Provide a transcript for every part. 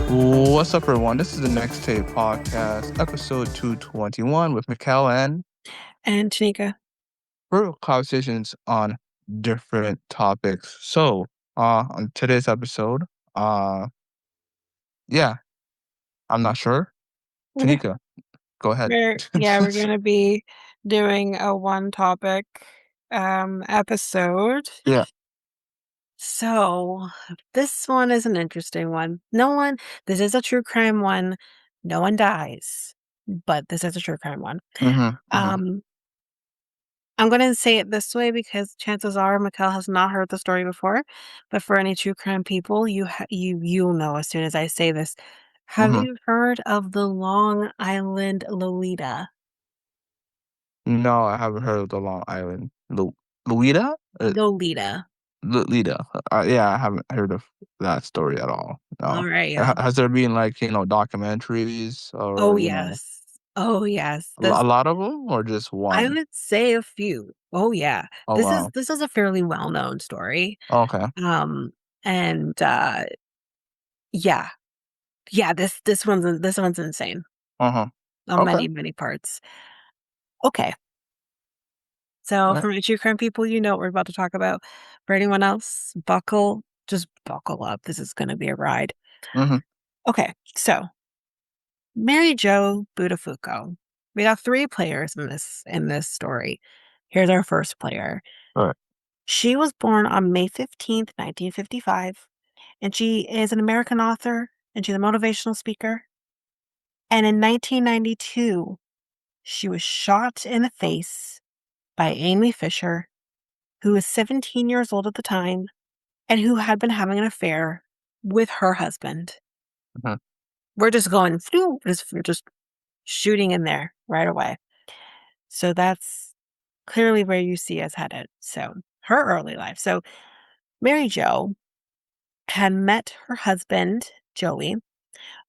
What's up, everyone? This is the Next Tape Podcast, episode 221 with Mikel and Tanyka. we're conversations on different topics. So, on today's episode, uh, yeah, I'm not sure. Tanika, go ahead. We're gonna be doing a one topic episode. Yeah. So this one is an interesting one. This is a true crime one. No one dies, but this is a true crime one. Mm-hmm. I'm gonna say it this way because chances are Mikel has not heard the story before. But for any true crime people, you'll know as soon as I say this. Have Mm-hmm. you heard of the Long Island Lolita? No, I haven't heard of the Long Island Lolita. Lolita. Lolita. Yeah, I haven't heard of that story at all. All No. right, yeah. Has there been documentaries Oh, or yes. Oh, yes. a lot of them, or just I one? would say a few. Oh, yeah. Oh This is wow. this is a fairly well-known story. Okay. Um, and yeah. Yeah, this one's insane Uh-huh. on Okay. many, many parts. Okay. So Alright. for my true crime people, you know what we're about to talk about. For anyone else, just buckle up. This is gonna be a ride. Mhm. Okay, so Mary Jo Buttafuoco. We got three players in this story. Here's our first player. Alright. She was born on May 15th, 1955, and she is an American author and she's a motivational speaker. And in 1992, she was shot in the face by Amy Fisher, who was 17 years old at the time and who had been having an affair with her husband. Mhm. We're just going through, we're just shooting in there right away. So that's clearly where you see us headed. So her early life. So Mary Jo had met her husband, Joey,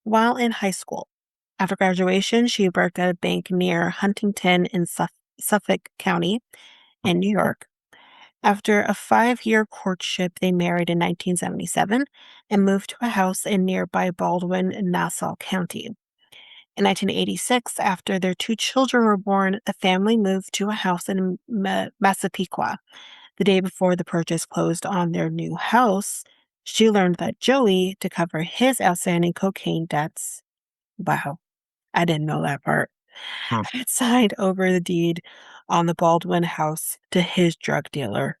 while in high school. After graduation, she worked at a bank near Huntington in Suffolk County in New York. After a 5-year courtship, they married in 1977 and moved to a house in nearby Baldwin in Nassau County. In 1986, after their two children were born, the family moved to a house in Massapequa. The day before the purchase closed on their new house, she learned that Joey, to cover his outstanding cocaine debts, wow, I didn't know that part, Hmm. had signed over the deed on the Baldwin house to his drug dealer.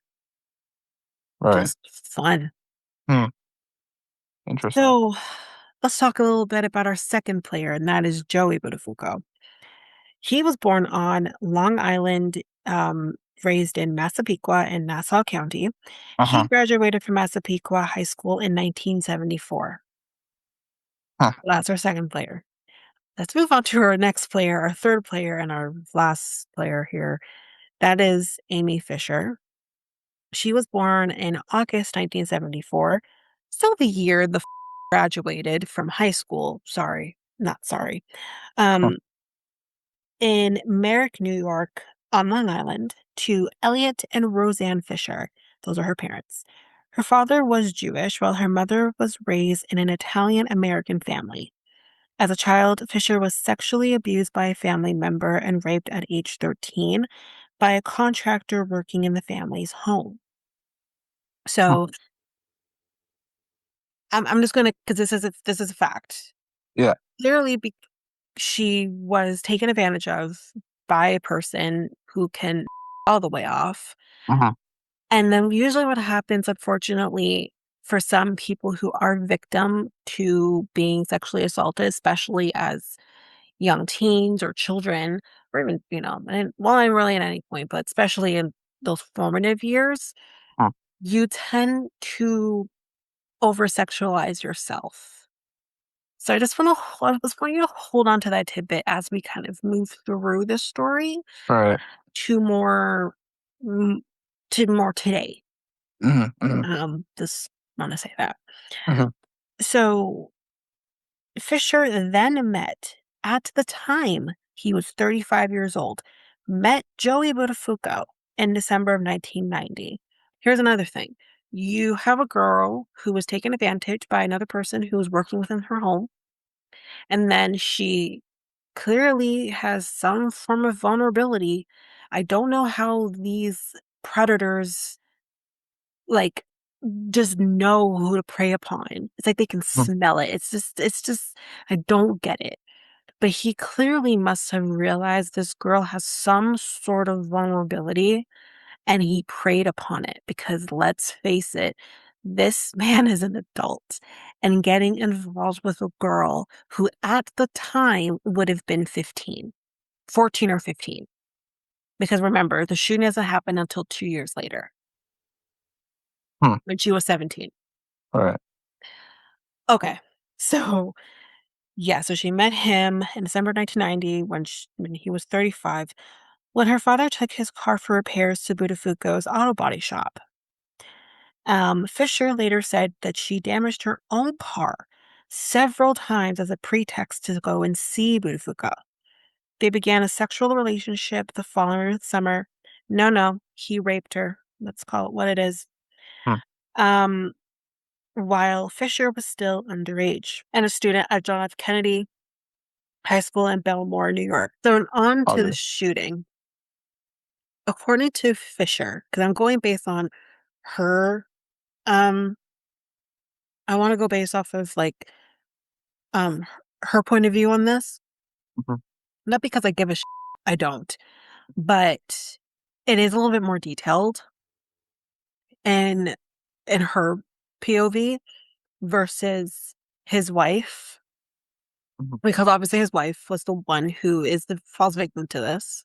Right. Just fun. Hmm. Interesting. So let's talk a little bit about our second player, and that is Joey Buttafuoco. He was born on Long Island, raised in Massapequa in Nassau County. He Uh-huh. graduated from Massapequa High School in 1974. Huh. That's our second player. Let's move on to our next player, our third player, and our last player here. That is Amy Fisher. She was born in August 1974. Still the year the graduated from high school. Sorry, not sorry. Huh. Um, in Merrick, New York, on Long Island, to Elliot and Roseanne Fisher. Those are her parents. Her father was Jewish, while her mother was raised in an Italian American family. As a child, Fisher was sexually abused by a family member and raped at age 13 by a contractor working in the family's home. Huh. So I'm just gonna, because this is a fact. Yeah. Clearly, she was taken advantage of by a person who can all the way off. Uh-huh. And then usually what happens, unfortunately, for some people who are victim to being sexually assaulted, especially as young teens or children, or even, and well, I'm really at any point, but especially in those formative years, Huh. you tend to over sexualize yourself. So I just want you to hold on to that tidbit as we kind of move through the story Right. to more mm, to more today. Mhm. Mhm. Just want to say that. Mhm. So Fisher then met, at the time, He was 35 years old. Met Joey Buttafuoco in December of 1990. Here's another thing. You have a girl who was taken advantage by another person who was working within her home, and then she clearly has some form of vulnerability. I don't know how these predators, like, just know who to prey upon. It's like they can Mm. smell it. It's just I don't get it. But he clearly must have realized this girl has some sort of vulnerability, and he preyed upon it because let's face it, this man is an adult, and getting involved with a girl who at the time would have been 15, 14 or 15. Because remember, the shooting doesn't happen until 2 years later Hmm. when she was 17. All right. Okay. So, yeah, so she met him in December 1990 when he was 35, when her father took his car for repairs to Buttafuoco's auto body shop. Fisher later said that she damaged her own car several times as a pretext to go and see Buttafuoco. They began a sexual relationship the following summer. No, no, he raped her. Let's call it what it is. Hmm. Um, while Fisher was still underage and a student at John F. Kennedy High School in Belmore, New York. So on to the Positive. shooting. According to Fisher, because I'm going based on her, um, I want to go based off of like um her point of view on this. Mhm. Not because I give a I don't, but it is a little bit more detailed in her POV versus his wife, Mhm. because obviously his wife was the one who is the false victim to this.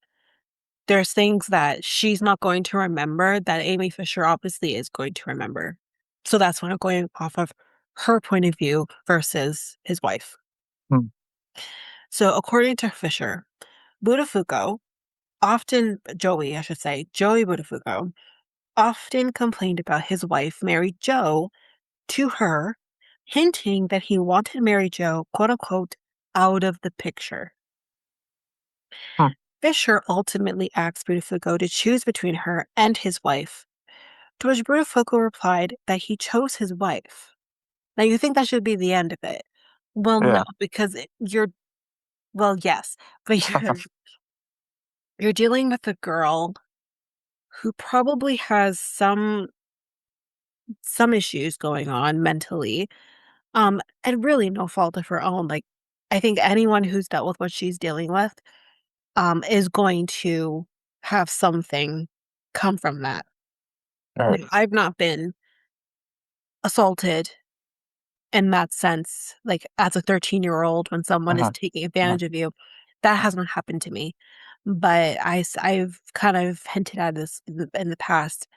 There's things that she's not going to remember that Amy Fisher obviously is going to remember. So that's when I'm going off of her point of view versus his wife. Hmm. So according to Fisher, Buttafuoco often, Joey, I should say, Joey Buttafuoco, often complained about his wife, Mary Jo, to her, hinting that he wanted Mary Jo, quote unquote, out of the picture. Hmm. Fisher ultimately asked Buttafuoco to choose between her and his wife, to which Buttafuoco replied that he chose his wife. Now, you think that should be the end of it. Well, no, Yeah. because well, yes, but you're dealing with a girl who probably has some issues going on mentally, and really no fault of her own. Like, I think anyone who's dealt with what she's dealing with, is going to have something come from that. All right. Now, I've not been assaulted in that sense, like, as a 13-year-old when someone is Uh-huh. taking Uh-huh. advantage of you. That hasn't happened to me, but I've kind of hinted at this in the past.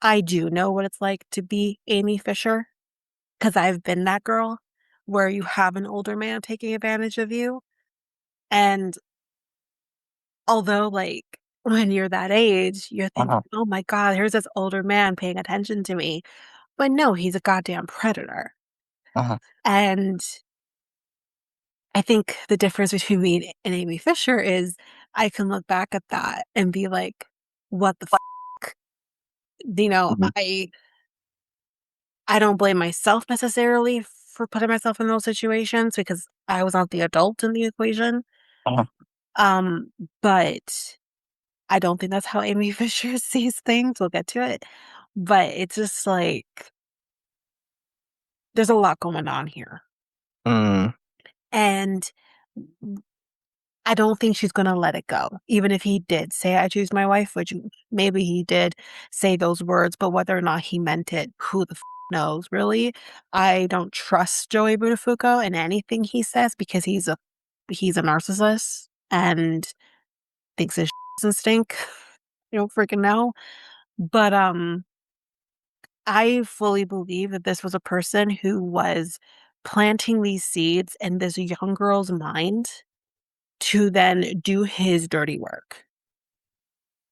I do know what it's like to be Amy Fisher, because 'cause I've been that girl where you have an older man taking advantage of you, and although, like, when you're that age, you're thinking, Uh-huh. "Oh my god, here's this older man paying attention to me," but no, he's a goddamn predator, Uh-huh. and I think the difference between me and Amy Fisher is I can look back at that and be like, "What the fuck?" You know, Mhm. I don't blame myself necessarily for putting myself in those situations because I was not the adult in the equation. Uh-huh. Um, but I don't think that's how Amy Fisher sees things. We'll get to it. But it's just like there's a lot going on here. Mm. And I don't think she's gonna let it go. Even if he did say I choose my wife, which maybe he did say those words, but whether or not he meant it, who the knows, really? I don't trust Joey Buttafuoco in anything he says because he's a narcissist and thinks his doesn't stink. You don't freaking know. But I fully believe that this was a person who was planting these seeds in this young girl's mind to then do his dirty work.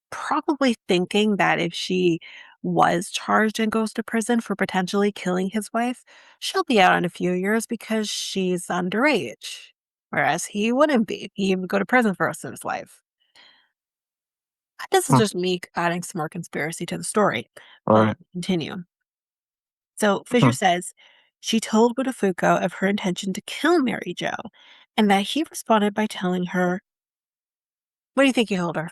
Probably thinking that if she was charged and goes to prison for potentially killing his wife, she'll be out in a few years because she's underage. whereas he wouldn't be. He would go to prison for the rest of his life. This is Hmm. just me adding some more conspiracy to the story. All But right. let's continue. So Fisher Hmm. says she told Budafuoco of her intention to kill Mary Jo, and that he responded by telling her, "What do you think he told her?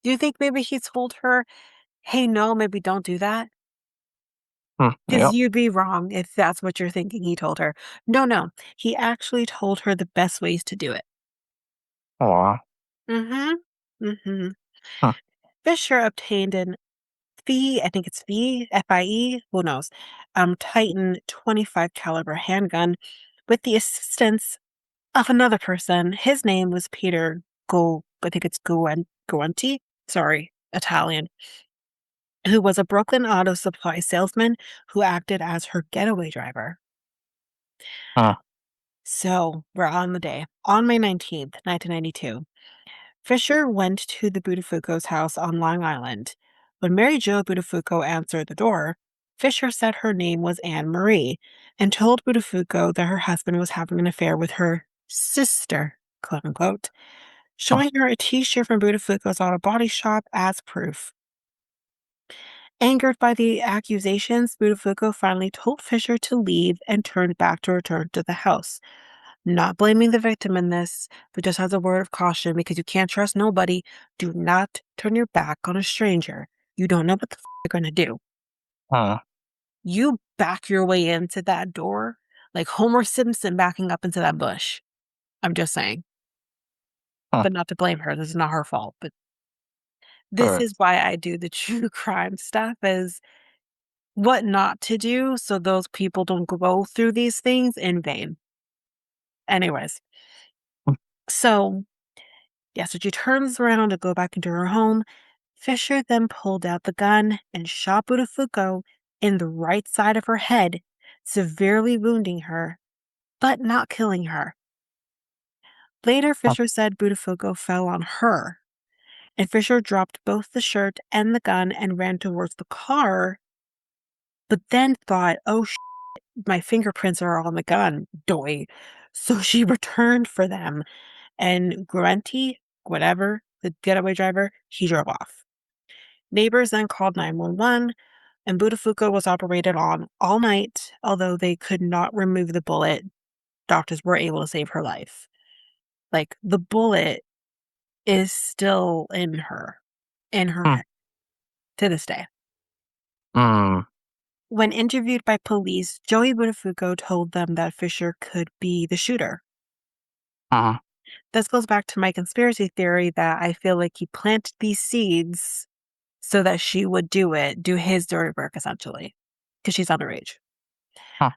Do you think maybe he told her, hey, no, maybe don't do that? Hmm. Because Yep. you'd be wrong if that's what you're thinking he told her." No, no. He actually told her the best ways to do it. Oh, wow. Mm-hmm. Mm-hmm. Huh. Fisher obtained an FIE, I think it's FIE, FIE, who knows, Titan 25 caliber handgun with the assistance of another person. His name was Peter I think it's Guanti, sorry, Italian, who was a Brooklyn auto supply salesman who acted as her getaway driver. Huh. So we're on the day. On May 19th, 1992, Fisher went to the Budafuoco's house on Long Island. When Mary Jo Budafuoco answered the door, Fisher said her name was Anne Marie and told Budafuoco that her husband was having an affair with her sister, quote unquote, Huh. showing her a t-shirt from Budafuoco's auto body shop as proof. Angered by the accusations, Budafuoco finally told Fisher to leave and turned back to return to the house. Not blaming the victim in this, but just as a word of caution because you can't trust nobody, do not turn your back on a stranger. You don't know what the they're going to do. Huh. You back your way into that door like Homer Simpson backing up into that bush. I'm just saying. Huh. But not to blame her. This is not her fault. But this Right. is why I do the true crime stuff, is what not to do so those people don't go through these things in vain. Anyways, Hmm. so yeah, so she turns around to go back into her home. Fisher then pulled out the gun and shot Budafuoco in the right side of her head, severely wounding her, but not killing her. Later, Huh. Fisher said Budafuoco fell on her, and Fisher dropped both the shirt and the gun and ran towards the car, but then thought, oh, my fingerprints are on the gun, doy. So she returned for them, and Grunty, whatever, the getaway driver, he drove off. Neighbors then called 911, and Budafuoco was operated on all night. Although they could not remove the bullet, doctors were able to save her life. Like, the bullet is still in her Hmm. head to this day. Mm. When interviewed by police, Joey Budafuoco told them that Fisher could be the shooter. Uh-huh. This goes back to my conspiracy theory that I feel like he planted these seeds so that she would do his dirty work, essentially, because she's underage. Huh.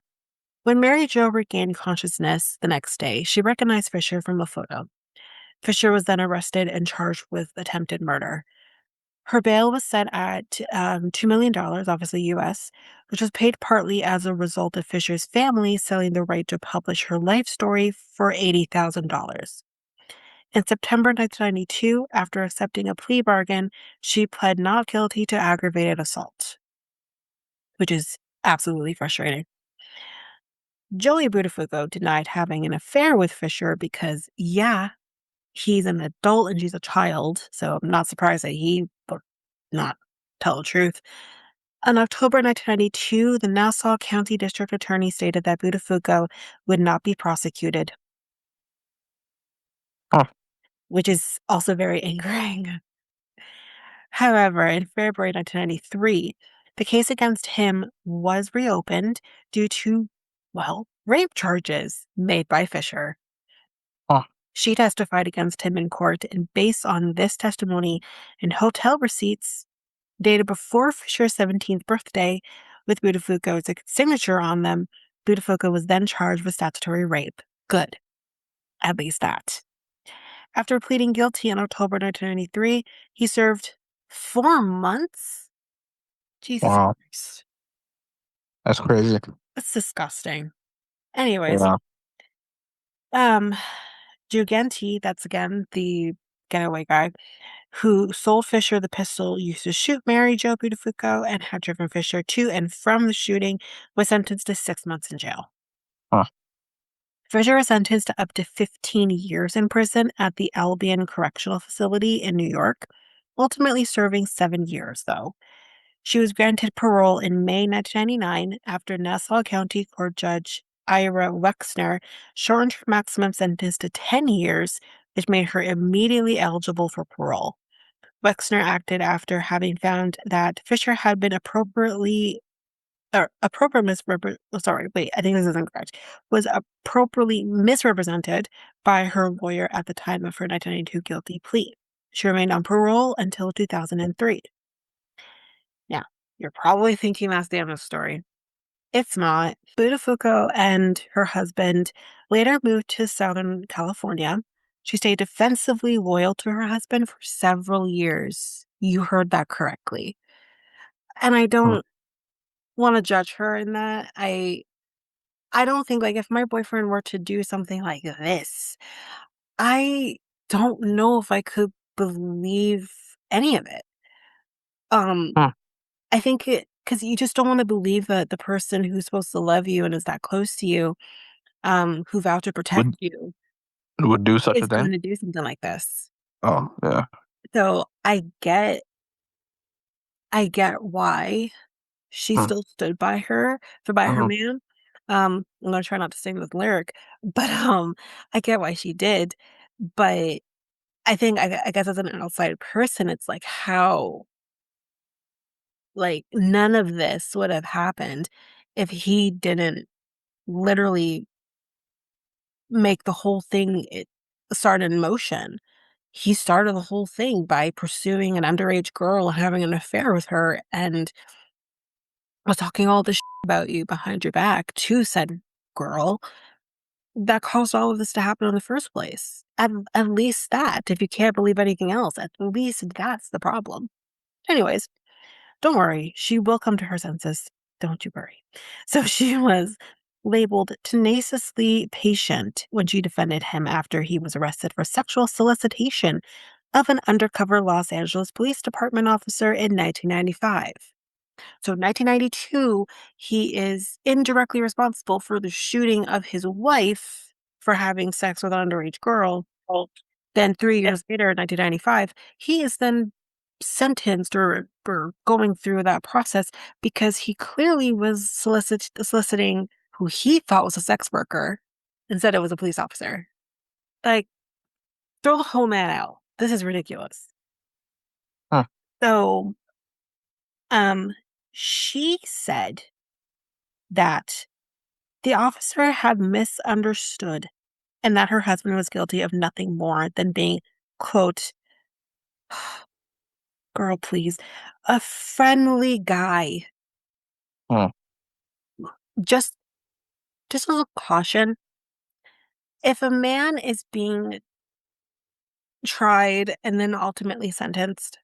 When Mary Jo regained consciousness the next day, she recognized Fisher from a photo. Fisher was then arrested and charged with attempted murder. Her bail was set at $2 million, obviously US, which was paid partly as a result of Fisher's family selling the right to publish her life story for $80,000. In September 1992, after accepting a plea bargain, she pled not guilty to aggravated assault, which is absolutely frustrating. Joey Budafuoco denied having an affair with Fisher because, yeah, he's an adult and she's a child, so I'm not surprised that he would not tell the truth. In October 1992, the Nassau County District Attorney stated that Budafuoco would not be prosecuted, Huh. which is also very angering. However, in February 1993, the case against him was reopened due to, well, rape charges made by Fisher. Huh. She testified against him in court, and based on this testimony and hotel receipts dated before Fisher's 17th birthday with Budafuoco's signature on them, Budafuoco was then charged with statutory rape. Good. At least that. After pleading guilty in October 1993, he served 4 months? Jesus Wow. Christ. That's crazy. That's disgusting. Anyways, Yeah. um, Gigenti, that's again the getaway guy, who sold Fisher the pistol used to shoot Mary Jo Budafuoco and had driven Fisher to and from the shooting, was sentenced to 6 months in jail. Huh. Fisher was sentenced to up to 15 years in prison at the Albion Correctional Facility in New York, ultimately serving 7 years, though. She was granted parole in May 1999 after Nassau County Court Judge Ira Wexner shortened her maximum sentence to 10 years, which made her immediately eligible for parole. Wexner acted after having found that Fisher had been I think this is incorrect, was appropriately misrepresented by her lawyer at the time of her 1992 guilty plea. She remained on parole until 2003. Now, you're probably thinking that's the end of the story. It's not. Buttafuoco and her husband later moved to Southern California. She stayed defensively loyal to her husband for several years. You heard that correctly. And I Mm. don't want to judge her in that. I don't think, like, if my boyfriend were to do something like this, I don't know if I could believe any of it. Um, Huh. I think because you just don't want to believe that the person who's supposed to love you and is that close to you, who vowed to protect Would you, would do such a is going thing? to do something like this. Oh, yeah. So I get why she Mm. still stood by her Mhm. man. I'm gonna try not to sing this lyric, but I get why she did. But I guess as an outside person, it's like how like none of this would have happened if he didn't literally make the whole thing start in motion. He started the whole thing by pursuing an underage girl and having an affair with her and was talking all this about you behind your back to said girl that caused all of this to happen in the first place. At least that, if you can't believe anything else, at least that's the problem. Anyways, don't worry, she will come to her senses. Don't you worry. So she was labeled tenaciously patient when she defended him after he was arrested for sexual solicitation of an undercover Los Angeles Police Department officer in 1995. So 1992, he is indirectly responsible for the shooting of his wife for having sex with an underage girl. Then 3 years later, in 1995, he is then sentenced or going through that process because he clearly was soliciting who he thought was a sex worker instead it was a police officer. Like, throw the whole man out. This is ridiculous. Huh. So, um, she said that the officer had misunderstood and that her husband was guilty of nothing more than being, quote, girl, please, a friendly guy. Huh. Just just a caution. If a man is being tried and then ultimately sentenced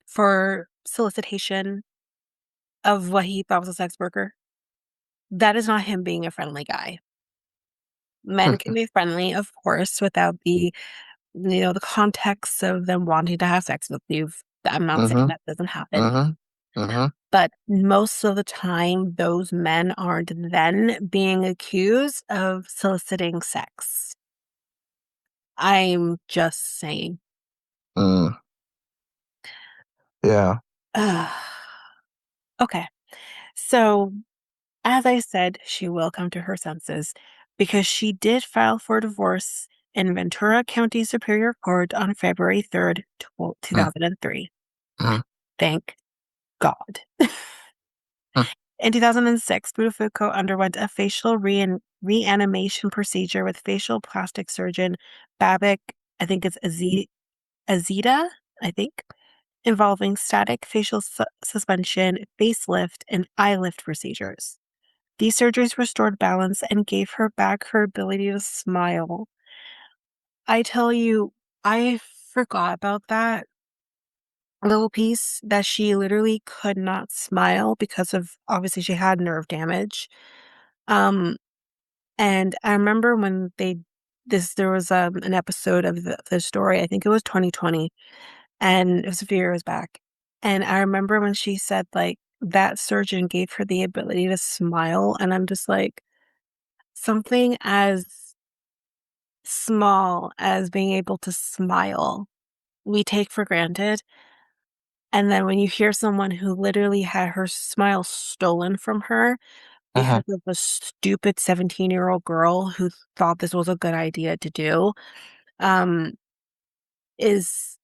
for solicitation of what he thought was a sex worker, that is not him being a friendly guy. Men can be friendly, of course, without the context of them wanting to have sex with you. I'm not saying Mhm. that doesn't happen, Mhm. Mhm. but most of the time, those men aren't then being accused of soliciting sex. I'm just saying. Mm. Yeah. Ugh. Okay. So, as I said, she will come to her senses because she did file for divorce in Ventura County Superior Court on February 3rd, Mm. 2003. Mhm. Thank God. Mm. In 2006, Buttafuoco underwent a facial reanimation procedure with facial plastic surgeon Babak, I think it's Azita, I think, involving static facial suspension, facelift, and eye lift procedures. These surgeries restored balance and gave her back her ability to smile. I tell you, I forgot about that little piece that she literally could not smile because of obviously she had nerve damage. Um, and I remember when there was an episode of the story, I think it was 2020, and it was a few years back. And I remember when she said like that surgeon gave her the ability to smile, and I'm just like, something as small as being able to smile, we take for granted. And then when you hear someone who literally had her smile stolen from her Uh-huh. because of a stupid 17-year-old girl who thought this was a good idea to do, um, is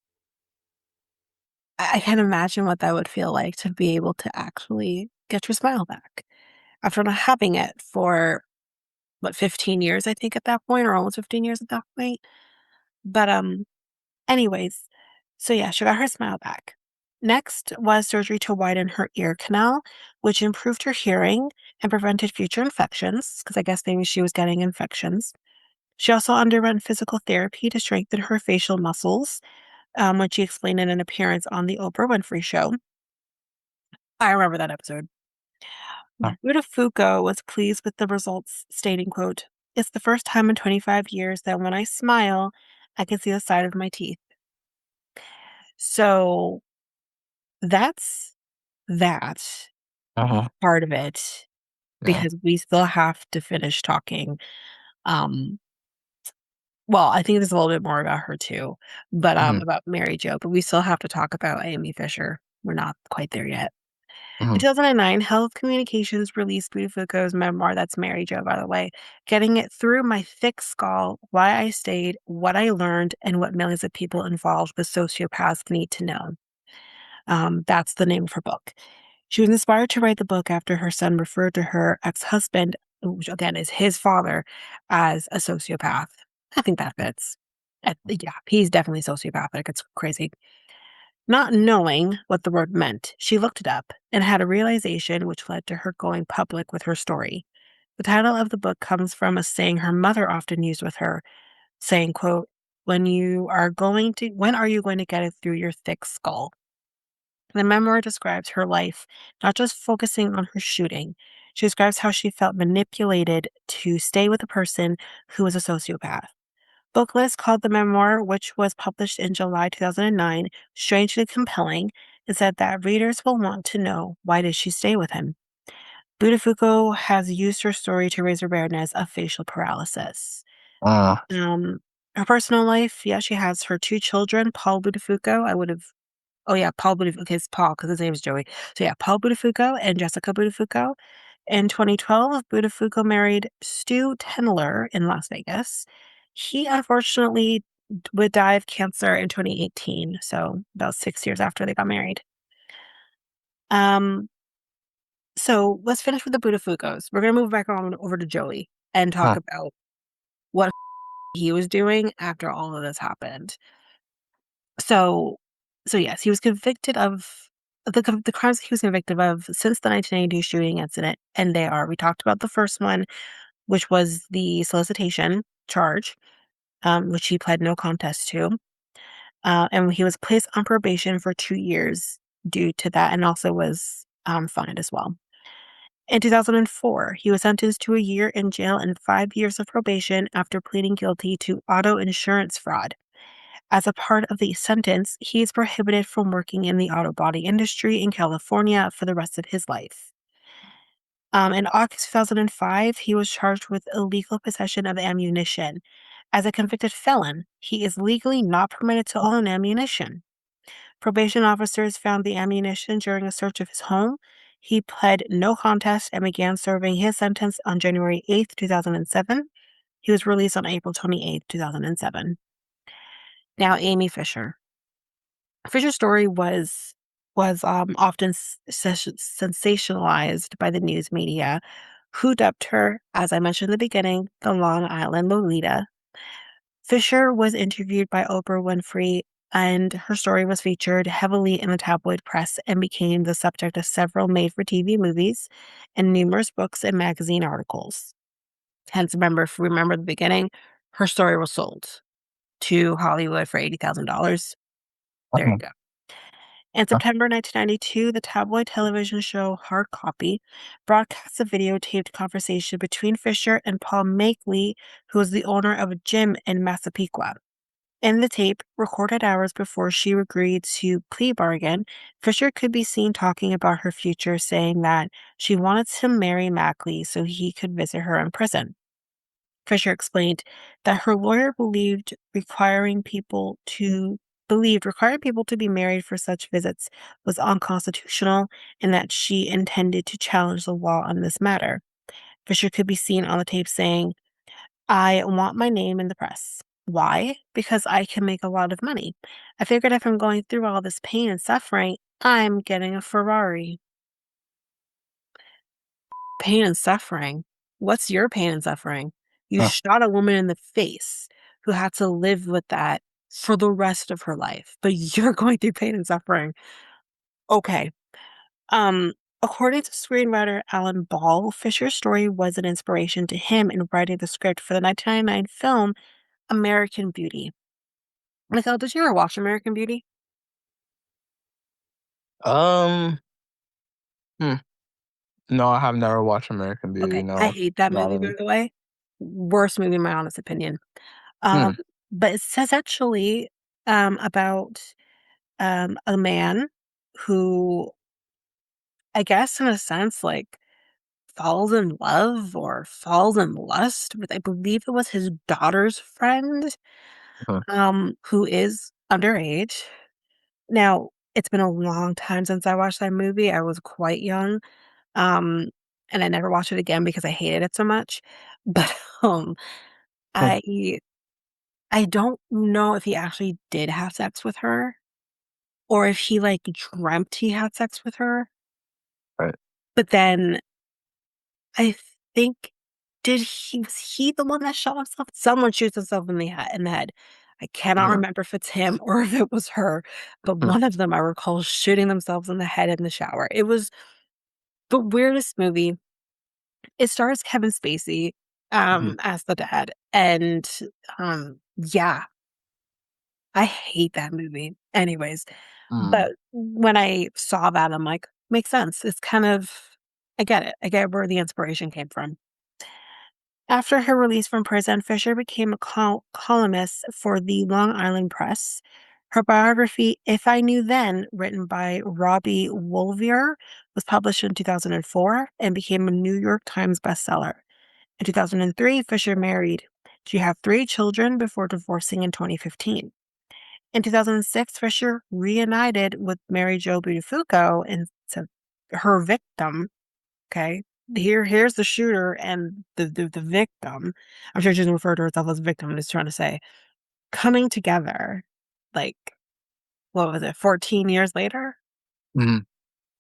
I can't imagine what that would feel like to be able to actually get your smile back after not having it for, what, 15 years, I think, at that point, or almost 15 years at that point. But, anyways, so yeah, she got her smile back. Next was surgery to widen her ear canal, which improved her hearing and prevented future infections, because I guess maybe she was getting infections. She also underwent physical therapy to strengthen her facial muscles, which she explained in an appearance on the Oprah Winfrey Show. I remember that episode. Uh, Buttafuoco was pleased with the results, stating, quote, "It's the first time in 25 years that when I smile, I can see the side of my teeth." So that's that Uh-huh. part of it, Yeah. because we still have to finish talking. Um, well, I think there's a little bit more about her too, but Mhm. about Mary Jo, but we still have to talk about Amy Fisher. We're not quite there yet. In Mhm. 2009, Health Communications released Buttafuoco's memoir, that's Mary Jo, by the way, Getting It Through My Thick Skull, Why I Stayed, What I Learned, and What Millions of People Involved with Sociopaths Need to Know. That's the name of her book. She was inspired to write the book after her son referred to her ex-husband, which again is his father, as a sociopath. I think that fits. Yeah, he's definitely sociopathic. It's crazy. Not knowing what the word meant, she looked it up and had a realization which led to her going public with her story. The title of the book comes from a saying her mother often used with her, saying, quote, when are you going to get it through your thick skull? The memoir describes her life, not just focusing on her shooting. She describes how she felt manipulated to stay with a person who was a sociopath. Booklist called the memoir, which was published in July 2009, strangely compelling, and said that readers will want to know, why did she stay with him? Buttafuoco has used her story to raise awareness of facial paralysis. Uh, Um, Her personal life, yeah, she has her two children, Paul Buttafuoco. I would have Oh, yeah, Paul Buttafuoco. Okay, it's Paul because his name is Joey. So, yeah, Paul Buttafuoco and Jessica Buttafuoco. In 2012, Buttafuoco married Stu Tenler in Las Vegas. He unfortunately would die of cancer in 2018, so about 6 years after they got married. Um, so let's finish with the Buttafuocos. We're gonna move back on over to Joey and talk huh. about what he was doing after all of this happened. So yes, he was convicted of the crimes he was convicted of since the 1982 shooting incident, and they are, we talked about the first one, which was the solicitation charge, which he pled no contest to, and he was placed on probation for 2 years due to that, and also was, fined as well. In 2004, he was sentenced to a year in jail and 5 years of probation after pleading guilty to auto insurance fraud. As a part of the sentence, he is prohibited from working in the auto body industry in California for the rest of his life. In August 2005, he was charged with illegal possession of ammunition. As a convicted felon, he is legally not permitted to own ammunition. Probation officers found the ammunition during a search of his home. He pled no contest and began serving his sentence on January 8th, 2007. He was released on April 28th, 2007. Now, Amy Fisher. Fisher's story was often sensationalized by the news media, who dubbed her, as I mentioned in the beginning, the Long Island Lolita. Fisher was interviewed by Oprah Winfrey, and her story was featured heavily in the tabloid press and became the subject of several made-for-TV movies and numerous books and magazine articles. Hence, if you remember the beginning, her story was sold to Hollywood for $80,000. There you Uh-huh. go. In Uh, September 1992, the tabloid television show Hard Copy broadcast a videotaped conversation between Fisher and Paul Makeley, who was the owner of a gym in Massapequa. In the tape, recorded hours before she agreed to plea bargain, Fisher could be seen talking about her future, saying that she wanted to marry Mackley so he could visit her in prison. Fisher explained that her lawyer believed requiring people to be married for such visits was unconstitutional and that she intended to challenge the law on this matter. Fisher could be seen on the tape saying, "I want my name in the press. Why? Because I can make a lot of money. I figured if I'm going through all this pain and suffering, I'm getting a Ferrari." Pain and suffering? What's your pain and suffering? You Huh. shot a woman in the face who had to live with that for the rest of her life, but you're going through pain and suffering. Okay. Um, According to screenwriter Alan Ball, Fisher's story was an inspiration to him in writing the script for the 1999 film American Beauty. Michael, did you ever watch American Beauty? Um, hmm. No, I have never watched American Beauty. Okay, I No, hate that not movie, by really. the way. Worst movie in my honest opinion. Um, Hmm. but it's essentially about a man who, I guess, in a sense, like falls in love or falls in lust with, I believe it was his daughter's friend, Huh. who is underage. Now, it's been a long time since I watched that movie. I was quite young, um, and I never watched it again because I hated it so much. But Huh. I I don't know if he actually did have sex with her or if he like dreamt he had sex with her. Right. But then I think was he the one that shot himself? Someone shoots himself in the head. I cannot Hmm. remember if it's him or if it was her, but Hmm. one of them I recall shooting themselves in the head in the shower. It was the weirdest movie. It stars Kevin Spacey Hmm. as the dad. And yeah, I hate that movie. Anyways, Hmm. but when I saw that, I'm like, makes sense. It's kind of I get it. I get where the inspiration came from. After her release from prison, Fisher became a columnist for the Long Island Press. Her biography, If I Knew Then, written by Robbie Wolvier, was published in 2004 and became a New York Times bestseller. In 2003, Fisher married. She had three children before divorcing in 2015. In 2006, Fisher reunited with Mary Jo Buttafuoco and so her victim. Okay. Here's the shooter and the victim. I'm sure she doesn't refer to herself as victim. I'm just trying to say coming together, like what was it, 14 years later? Hmm.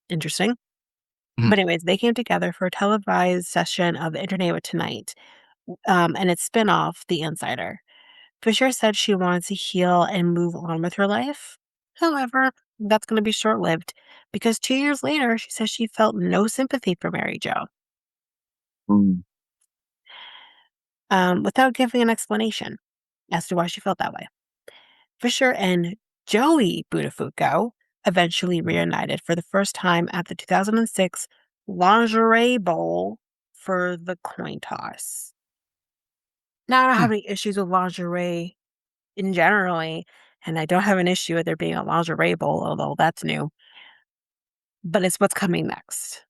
Interesting. Hmm. But anyways, they came together for a televised session of Entertainment Tonight, and its spinoff, The Insider. Fisher said she wanted to heal and move on with her life. However, that's going to be short lived because 2 years later, she says she felt no sympathy for Mary Jo, Hmm. without giving an explanation as to why she felt that way. Fisher and Joey Buttafuoco eventually reunited for the first time at the 2006 Lingerie Bowl for the coin toss. Now, I don't Hmm. have any issues with lingerie in generally, and I don't have an issue with there being a lingerie bowl, although that's new, but it's what's coming next.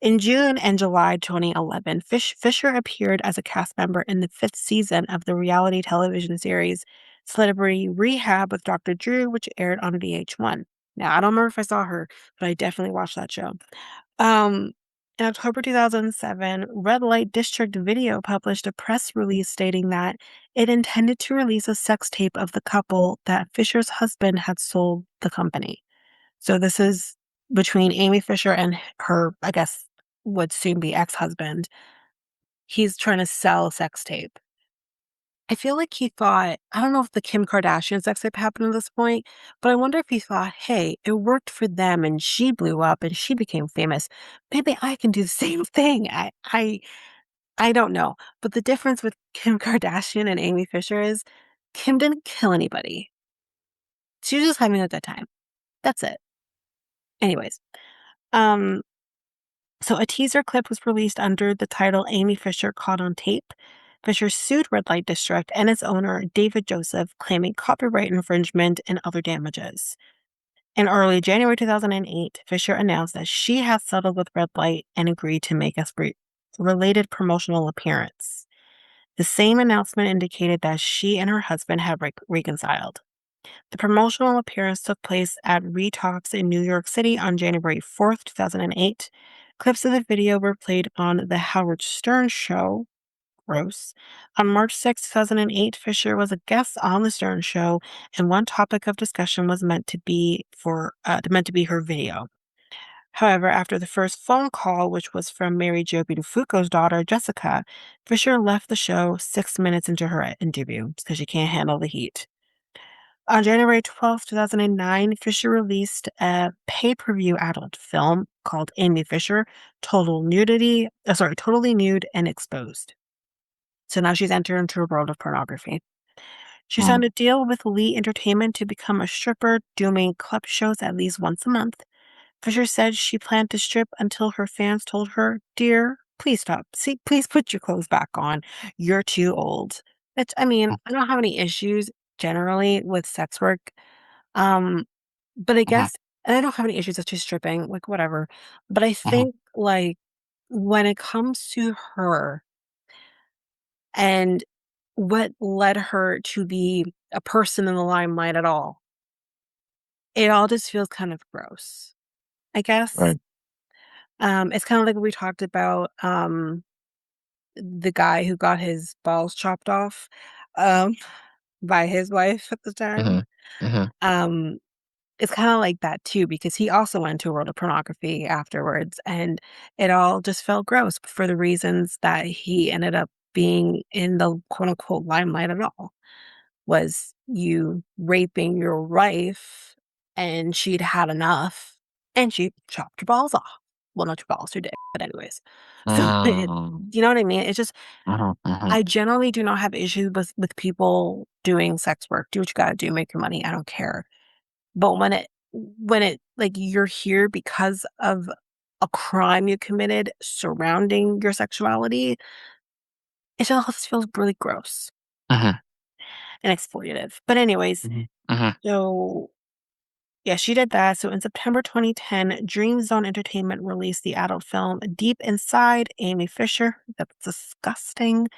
In June and July 2011, Fisher appeared as a cast member in the fifth season of the reality television series Celebrity Rehab with Dr. Drew, which aired on VH1. Now, I don't remember if I saw her, but I definitely watched that show. Um, in October 2007, Red Light District Video published a press release stating that it intended to release a sex tape of the couple that Fisher's husband had sold the company. So this is between Amy Fisher and her, I guess, would soon be ex-husband. He's trying to sell a sex tape. I feel like he thought, I don't know if the Kim Kardashian sex tape happened at this point, but I wonder if he thought, hey, it worked for them and she blew up and she became famous. Maybe I can do the same thing. I don't know. But the difference with Kim Kardashian and Amy Fisher is Kim didn't kill anybody. She was just having a good time. That's it. Anyways, um, so a teaser clip was released under the title Amy Fisher Caught on Tape. Fisher sued Red Light District and its owner, David Joseph, claiming copyright infringement and other damages. In early January 2008, Fisher announced that she had settled with Red Light and agreed to make a related promotional appearance. The same announcement indicated that she and her husband had reconciled. The promotional appearance took place at Retalks in New York City on January 4th, 2008. Clips of the video were played on The Howard Stern Show. Gross. On March 6, 2008, Fisher was a guest on The Stern Show, and one topic of discussion was meant to be her video. However, after the first phone call, which was from Mary Jo Buttafuoco's daughter, Jessica, Fisher left the show 6 minutes into her interview because she can't handle the heat. On January 12th, 2009, Fisher released a pay-per-view adult film called Amy Fisher, Totally Nude and Exposed. So now she's entered into a world of pornography. She Mm. signed a deal with Lee Entertainment to become a stripper, doing club shows at least once a month. Fisher said she planned to strip until her fans told her, "Dear, please stop. See, please put your clothes back on. You're too old." Which, I mean, I don't have any issues generally with sex work. Um, but I Mhm. guess, and I don't have any issues with just stripping, like whatever. But I Mhm. think, like, when it comes to her and what led her to be a person in the limelight at all, it all just feels kind of gross, I guess. Right. It's kind of like what we talked about, the guy who got his balls chopped off, um, by his wife at the time. Mhm. Mhm. Um, it's kinda like that too because he also went into a world of pornography afterwards, and it all just felt gross for the reasons that he ended up being in the quote unquote "limelight" at all, was you raping your wife, and she'd had enough, and she chopped your balls off. Well, not your balls, your dick, but anyways. So, Mm. you know what I mean? It's just Mhm. Mhm. I generally do not have issues with people doing sex work. Do what you gotta do, make your money, I don't care. But when it like, you're here because of a crime you committed surrounding your sexuality, it just feels really gross Mhm. and exploitative. But anyways, Mhm. Mhm. so yeah, she did that. So in September 2010, Dream Zone Entertainment released the adult film Deep Inside Amy Fisher. That's disgusting.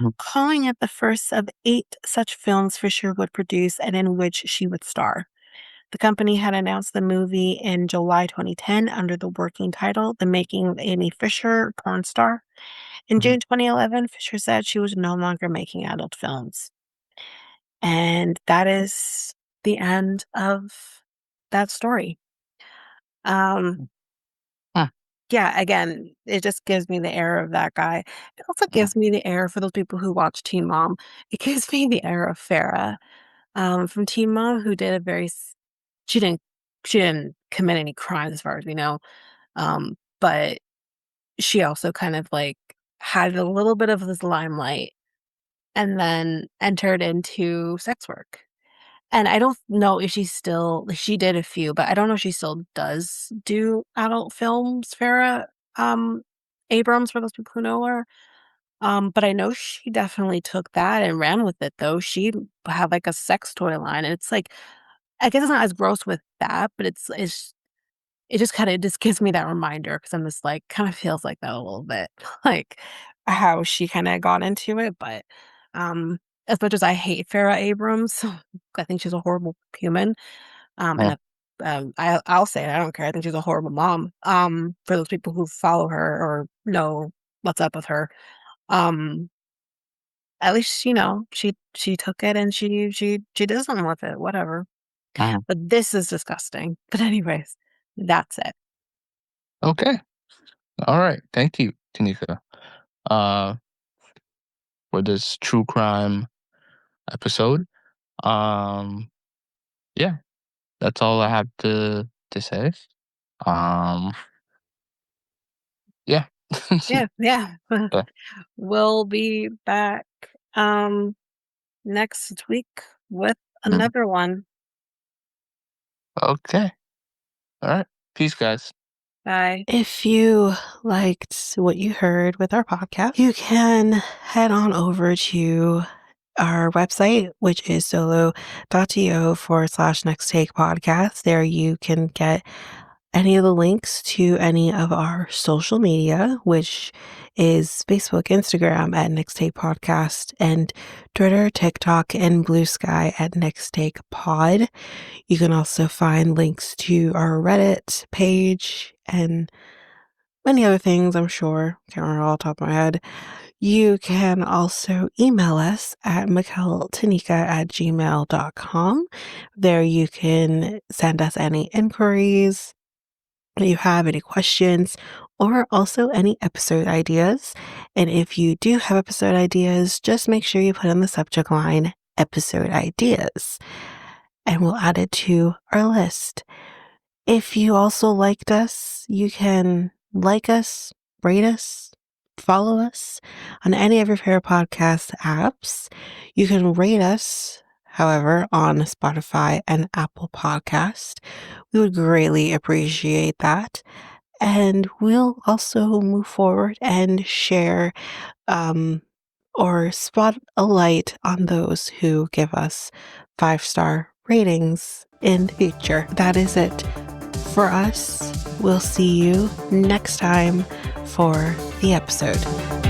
Mhm. Calling it the first of 8 such films Fisher would produce and in which she would star. The company had announced the movie in July 2010 under the working title The Making of Amy Fisher, Porn Star. In Mhm. June 2011, Fisher said she was no longer making adult films. And that is the end of that story. Um, Huh. yeah, again, it just gives me the air of that guy. It also Mhm. gives me the air for those people who watch Teen Mom. It gives me the air of Farrah, from Teen Mom, who did a very she didn't she didn't commit any crimes as far as we know, but she also kind of, like, had a little bit of this limelight and then entered into sex work. And I don't know if she did a few, but I don't know if she still does do adult films, Farrah, um, Abrams, for those people who know her. But I know she definitely took that and ran with it, though. She had, like, a sex toy line, and it's like I guess it's not as gross with that, but it just kinda just gives me that reminder because 'cause I'm just like, kinda feels like that a little bit, like, how she kinda got into it, but, um, as much as I hate Farrah Abrams, I think she's a horrible human, and Huh. I'll say it, I don't care, I think she's a horrible mom, for those people who follow her or know what's up with her, um, at least, she took it and she did something with it, whatever. Mhm. But this is disgusting. But anyways, that's it. Okay. All right. Thank you, Tanika, uh, for this true crime episode. Um, yeah, that's all I have to say. Um, yeah. Yeah, yeah. Yeah. We'll be back, um, next week with Mhm. another one. Okay. All right. Peace, guys. Bye. If you liked what you heard with our podcast, you can head on over to our website, which is solo.to/next take podcast. There you can get any of the links to any of our social media, which is Facebook, Instagram at Next Take Podcast, and Twitter, TikTok, and Blue Sky at Next Take Pod. You can also find links to our Reddit page and many other things, I'm sure. Can't remember all the top of my head. You can also email us at mikeltanyka@gmail.com. There you can send us any inquiries that you have, any questions, or also any episode ideas. And if you do have episode ideas, just make sure you put in the subject line episode ideas, and we'll add it to our list. If you also liked us, you can like us, rate us, follow us on any of your favorite podcast apps. You can rate us, however, on Spotify and Apple Podcast. We would greatly appreciate that. And we'll also move forward and share or spot a light on those who give us 5-star ratings in the future. That is it for us. We'll see you next time for the episode.